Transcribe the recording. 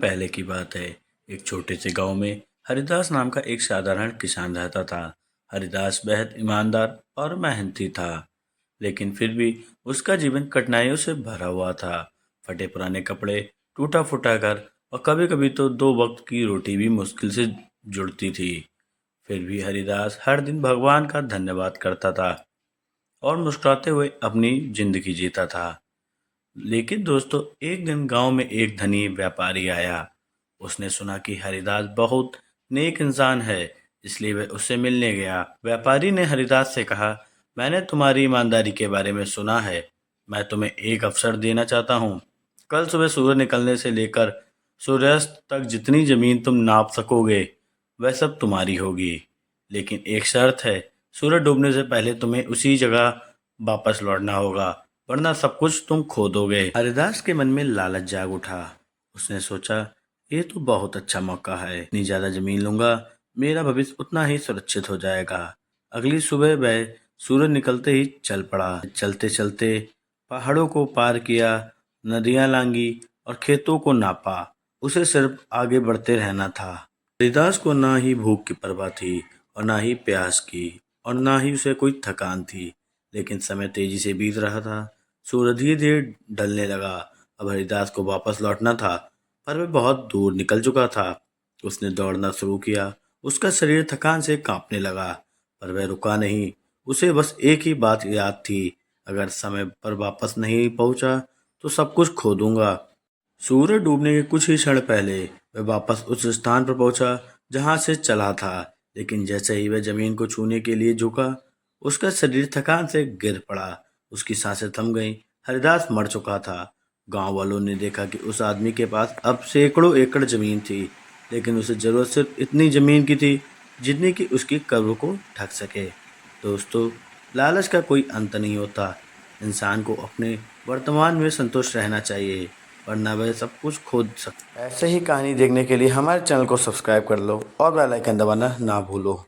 पहले की बात है। एक छोटे से गांव में हरिदास नाम का एक साधारण किसान रहता था। हरिदास बेहद ईमानदार और मेहनती था, लेकिन फिर भी उसका जीवन कठिनाइयों से भरा हुआ था। फटे पुराने कपड़े, टूटा फूटा घर और कभी कभी तो दो वक्त की रोटी भी मुश्किल से जुड़ती थी। फिर भी हरिदास हर दिन भगवान का धन्यवाद करता था और मुस्कुराते हुए अपनी जिंदगी जीता था। लेकिन दोस्तों, एक दिन गांव में एक धनी व्यापारी आया। उसने सुना कि हरिदास बहुत नेक इंसान है, इसलिए वह उससे मिलने गया। व्यापारी ने हरिदास से कहा, मैंने तुम्हारी ईमानदारी के बारे में सुना है। मैं तुम्हें एक अवसर देना चाहता हूँ। कल सुबह सूर्य निकलने से लेकर सूर्यास्त तक जितनी जमीन तुम नाप सकोगे, वह सब तुम्हारी होगी। लेकिन एक शर्त है, सूर्य डूबने से पहले तुम्हें उसी जगह वापस लौटना होगा, वरना सब कुछ तुम खो दोगे। हरिदास के मन में लालच जाग उठा। उसने सोचा, ये तो बहुत अच्छा मौका है। जितनी ज्यादा जमीन लूंगा, मेरा भविष्य उतना ही सुरक्षित हो जाएगा। अगली सुबह वह सूरज निकलते ही चल पड़ा। चलते चलते पहाड़ों को पार किया, नदियां लांगी और खेतों को नापा। उसे सिर्फ आगे बढ़ते रहना था। हरिदास को ना ही भूख की परवाह थी और ना ही प्यास की, और ना ही उसे कोई थकान थी। लेकिन समय तेजी से बीत रहा था। सूरज धीरे धीरे ढलने लगा। अब हरिदास को वापस लौटना था, पर वह बहुत दूर निकल चुका था। उसने दौड़ना शुरू किया। उसका शरीर थकान से कांपने लगा, पर वह रुका नहीं। उसे बस एक ही बात याद थी, अगर समय पर वापस नहीं पहुंचा तो सब कुछ खो दूंगा। सूरज डूबने के कुछ ही क्षण पहले वह वापस उस स्थान पर पहुंचा जहां से चला था। लेकिन जैसे ही वह जमीन को छूने के लिए झुका, उसका शरीर थकान से गिर पड़ा। उसकी सांसें थम गईं। हरिदास मर चुका था। गांव वालों ने देखा कि उस आदमी के पास अब सैकड़ों एकड़ जमीन थी, लेकिन उसे जरूरत सिर्फ इतनी जमीन की थी जितनी कि उसकी कब्र को ढक सके। दोस्तों, लालच का कोई अंत नहीं होता। इंसान को अपने वर्तमान में संतुष्ट रहना चाहिए, वरना वह सब कुछ खो सकता है। ऐसे ही कहानी देखने के लिए हमारे चैनल को सब्सक्राइब कर लो और बेल आइकन दबाना ना भूलो।